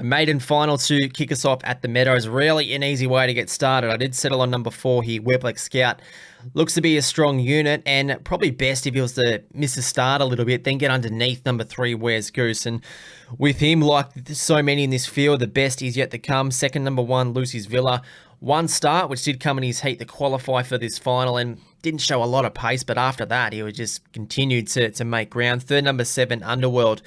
A maiden final to kick us off at the Meadows. Really an easy way to get started. I did settle on number 4 here, Webleck Scout. Looks to be a strong unit, and probably best if he was to miss a start a little bit, then get underneath number 3, Where's Goose. And with him, like so many in this field, the best is yet to come. Second, number 1, Lucy's Villa. One start, which did come in his heat to qualify for this final, and didn't show a lot of pace, but after that, he would just continued to make ground. Third, number 7, Underworld.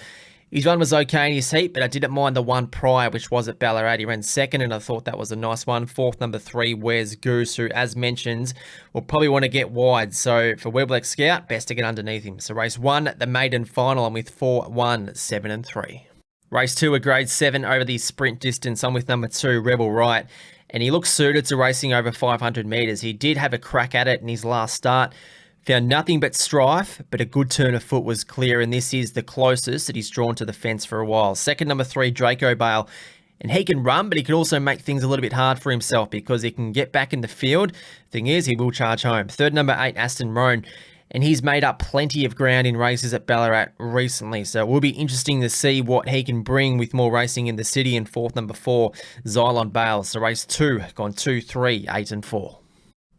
His run was okay in his heat, but I didn't mind the one prior, which was at Ballarat. He ran second, and I thought that was a nice one. Fourth, number 3, Where's Goose, who, as mentioned, will probably want to get wide. So for Webleck Scout, best to get underneath him. So race 1, the maiden final, I'm with 4, 1, 7 and 3. Race 2, a grade 7 over the sprint distance. I'm with number 2, Rebel Right. And he looks suited to racing over 500 metres. He did have a crack at it in his last start. Found nothing but strife, but a good turn of foot was clear, and this is the closest that he's drawn to the fence for a while. Second, number 3, Draco Bale. And he can run, but he can also make things a little bit hard for himself because he can get back in the field. Thing is, he will charge home. Third, number 8, Aston Roan. And he's made up plenty of ground in races at Ballarat recently. So it will be interesting to see what he can bring with more racing in the city. And fourth, number 4, Xylon Bale. So race 2, gone 2, 3, 8 and 4.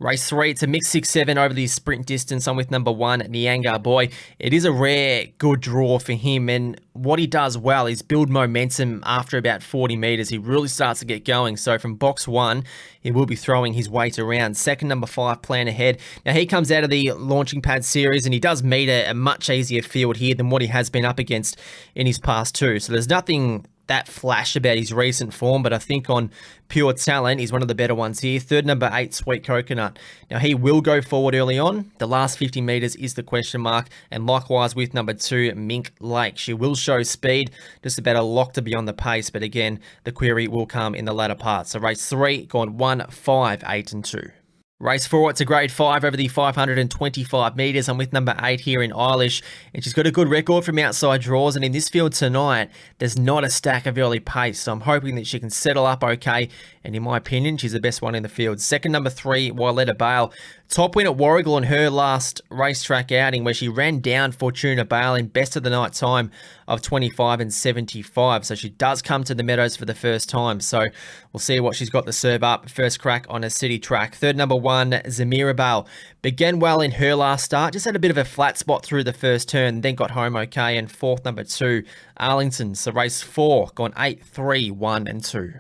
Race 3, it's a mixed 6-7 over the sprint distance. I'm with number 1, Nianga Boy. It is a rare, good draw for him, and what he does well is build momentum after about 40 metres. He really starts to get going. So from box 1, he will be throwing his weight around. Second, number 5, Plan Ahead. Now, he comes out of the Launching Pad series, and he does meet a much easier field here than what he has been up against in his past 2. So there's nothing that flash about his recent form, but I think on pure talent, he's one of the better ones here. Third, number 8, Sweet Coconut. Now, he will go forward early on. The last 50 metres is the question mark, and likewise with number 2, Mink Lake. She will show speed, just about a lock to be on the pace, but again, the query will come in the latter part. So race 3, gone 1, 5, 8 and 2. Race 4, it's a grade 5 over the 525 metres. I'm with number 8 here in Eilish, and she's got a good record from outside draws, and in this field tonight, there's not a stack of early pace, so I'm hoping that she can settle up okay, and in my opinion, she's the best one in the field. Second, number 3, Wyletta Bale. Top win at Warrigal on her last racetrack outing, where she ran down Fortuna Bale in best of the night time of 25 and 75. So she does come to the Meadows for the first time. So we'll see what she's got to serve up. First crack on a city track. Third, number 1, Zamira Bale. Began well in her last start. Just had a bit of a flat spot through the first turn, then got home okay. And fourth, number 2, Arlington. So race 4, gone 8, 3, 1 and 2.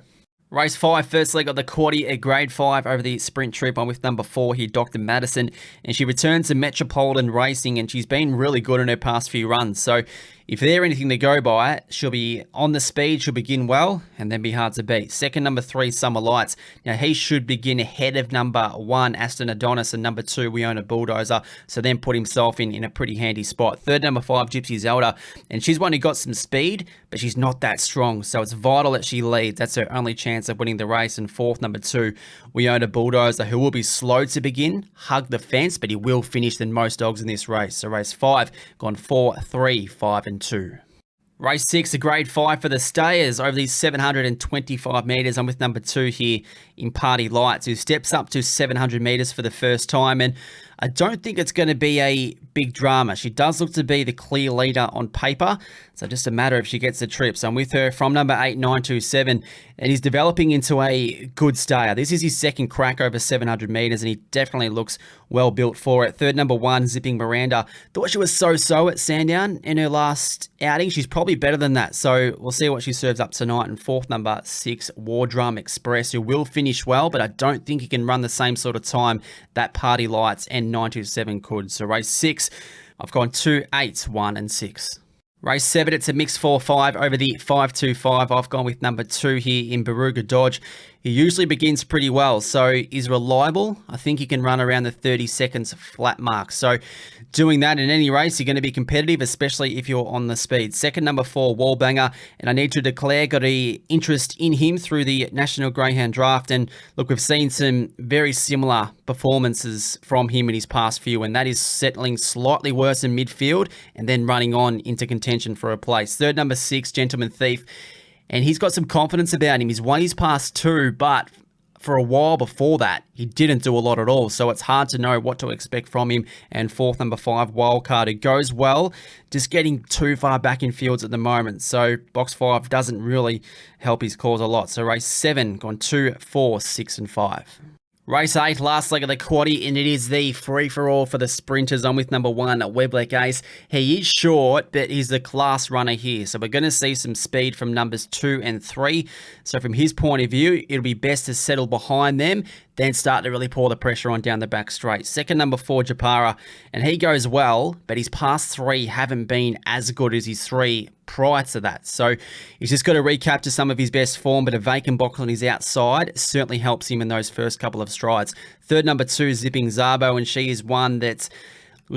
Race 5, first leg of the quaddie at grade 5 over the sprint trip. I'm with number 4 here, Dr. Madison, and she returns to Metropolitan Racing, and she's been really good in her past few runs. So if they're anything to go by, she'll be on the speed, she'll begin well, and then be hard to beat. Second, number 3, Summer Lights. Now, he should begin ahead of number 1, Aston Adonis, and number 2, We Own a Bulldozer, so then put himself in a pretty handy spot. Third, number 5, Gypsy Zelda, and she's one who got some speed, but she's not that strong, so it's vital that she leads. That's her only chance of winning the race. And fourth, number 2, We Own a Bulldozer, who will be slow to begin, hug the fence, but he will finish than most dogs in this race. So race 5, gone 4, 3, 5 and 2. Race 6, a grade 5 for the stayers over these 725 metres. I'm with number 2 here in Party Lights, who steps up to 700 metres for the first time. And I don't think it's going to be a big drama. She does look to be the clear leader on paper, so just a matter if she gets the trip. So I'm with her from number 8, 927, and he's developing into a good stayer. This is his second crack over 700 metres, and he definitely looks well built for it. Third, number 1, Zipping Miranda. Thought she was so-so at Sandown in her last outing. She's probably better than that, so we'll see what she serves up tonight. And fourth, number 6, War Drum Express, who will finish well, but I don't think he can run the same sort of time that Party Lights and 927 could. So race 6, I've gone 2, 8, 1 and 6. Race 7, it's a mixed 4-5 over the 525. I've gone with number 2 here in Baruga Dodge. He usually begins pretty well, so he's reliable. I think he can run around the 30 seconds flat mark. So doing that in any race, you're going to be competitive, especially if you're on the speed. Second, number 4, Wallbanger, and I need to declare, got an interest in him through the National Greyhound Draft. And look, we've seen some very similar performances from him in his past few, and that is settling slightly worse in midfield and then running on into contention for a place. Third, number 6, Gentleman Thief. And he's got some confidence about him. He's won his past 2, but for a while before that, he didn't do a lot at all. So it's hard to know what to expect from him. And fourth, number 5, Wildcard. It goes well, just getting too far back in fields at the moment. So box 5 doesn't really help his cause a lot. So race 7, gone 2, 4, 6 and 5. Race 8, last leg of the quaddie, and it is the free-for-all for the sprinters. I'm with number 1, Webleck Ace. He is short, but he's the class runner here. So we're going to see some speed from numbers 2 and 3. So from his point of view, it'll be best to settle behind them, then start to really pour the pressure on down the back straight. Second, number 4, Japara, and he goes well, but his past 3 haven't been as good as his 3 prior to that. So he's just got to recapture some of his best form, but a vacant box on his outside certainly helps him in those first couple of strides. Third, number 2, Zipping Zabo, and she is one that's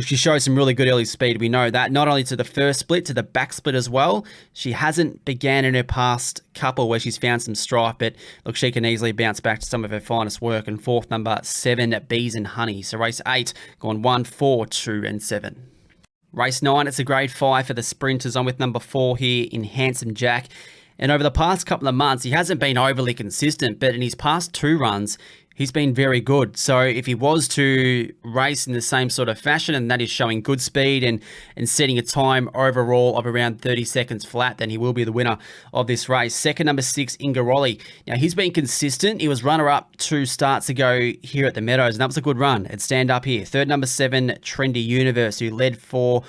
she shows some really good early speed. We know that, not only to the first split, to the back split as well. She hasn't began in her past couple where she's found some strife, but look, she can easily bounce back to some of her finest work. And fourth, number 7, Bees and Honey. So race 8, gone 1, 4, 2 and 7. Race 9, it's a grade 5 for the sprinters. I'm with number 4 here in Handsome Jack. And over the past couple of months, he hasn't been overly consistent, but in his past 2 runs, he's been very good. So if he was to race in the same sort of fashion, and that is showing good speed and setting a time overall of around 30 seconds flat, then he will be the winner of this race. Second, number 6, Ingaroli. Now, he's been consistent. He was runner-up 2 starts ago here at the Meadows, and that was a good run. It'd stand up here. Third, number 7, Trendy Universe, who led for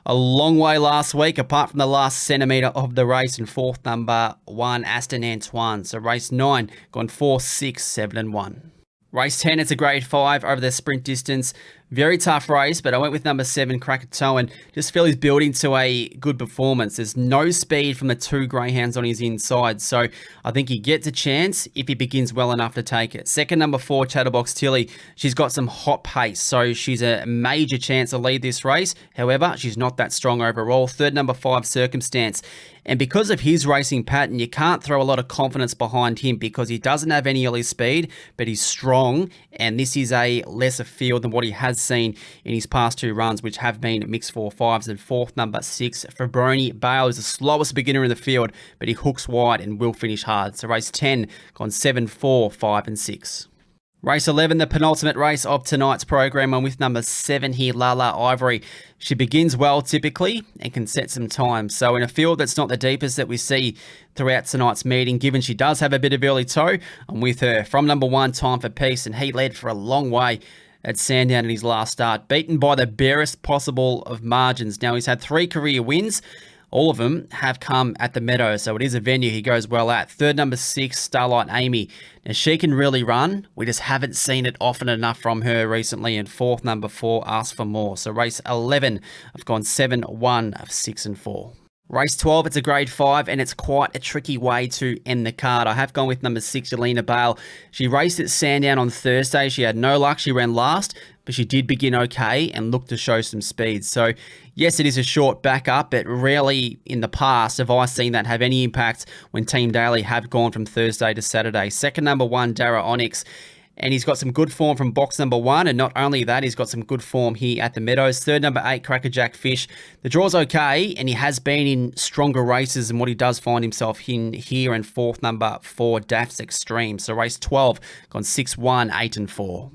a long way last week, apart from the last centimetre of the race. And fourth, number 1, Aston Antoine. So race 9, gone 4, 6, 7 and 1. Race 10, it's a grade 5 over the sprint distance. Very tough race, but I went with number 7, Krakatoa, and just feel he's building to a good performance. There's no speed from the 2 greyhounds on his inside, so I think he gets a chance if he begins well enough to take it. Second, number 4, Chatterbox Tilly. She's got some hot pace, so she's a major chance to lead this race. However, she's not that strong overall. Third, number 5, Circumstance. And because of his racing pattern, you can't throw a lot of confidence behind him because he doesn't have any early speed, but he's strong, and this is a lesser field than what he has seen in his past 2 runs, which have been mixed 4-5s. And fourth, number 6, Fabroni Bale is the slowest beginner in the field, but he hooks wide and will finish hard. So race 10, gone 7, 4, 5 and 6. Race 11, the penultimate race of tonight's program. I'm with number 7 here, Lala Ivory. She begins well typically and can set some time. So in a field that's not the deepest that we see throughout tonight's meeting, given she does have a bit of early toe, I'm with her. From number 1, Time for Peace, and he led for a long way at Sandown in his last start, beaten by the barest possible of margins. Now, he's had 3 career wins. All of them have come at the Meadows, so it is a venue he goes well at. Third, number 6, Starlight Amy. Now, she can really run. We just haven't seen it often enough from her recently. And fourth, number 4, Ask for More. So race 11, I've gone 7, 1, 6 and 4. Race 12, it's a grade 5, and it's quite a tricky way to end the card. I have gone with number 6, Yelena Bale. She raced at Sandown on Thursday. She had no luck. She ran last, but she did begin okay and looked to show some speed. So, yes, it is a short backup, but rarely in the past have I seen that have any impact when Team Daly have gone from Thursday to Saturday. Second, number 1, Dara Onyx. And he's got some good form from box number 1. And not only that, he's got some good form here at the Meadows. Third, number 8, Crackerjack Fish. The draw's okay, and he has been in stronger races than what he does find himself in here. And fourth, number 4, Daft's Extreme. So race 12, gone 6, 1, 8 and 4.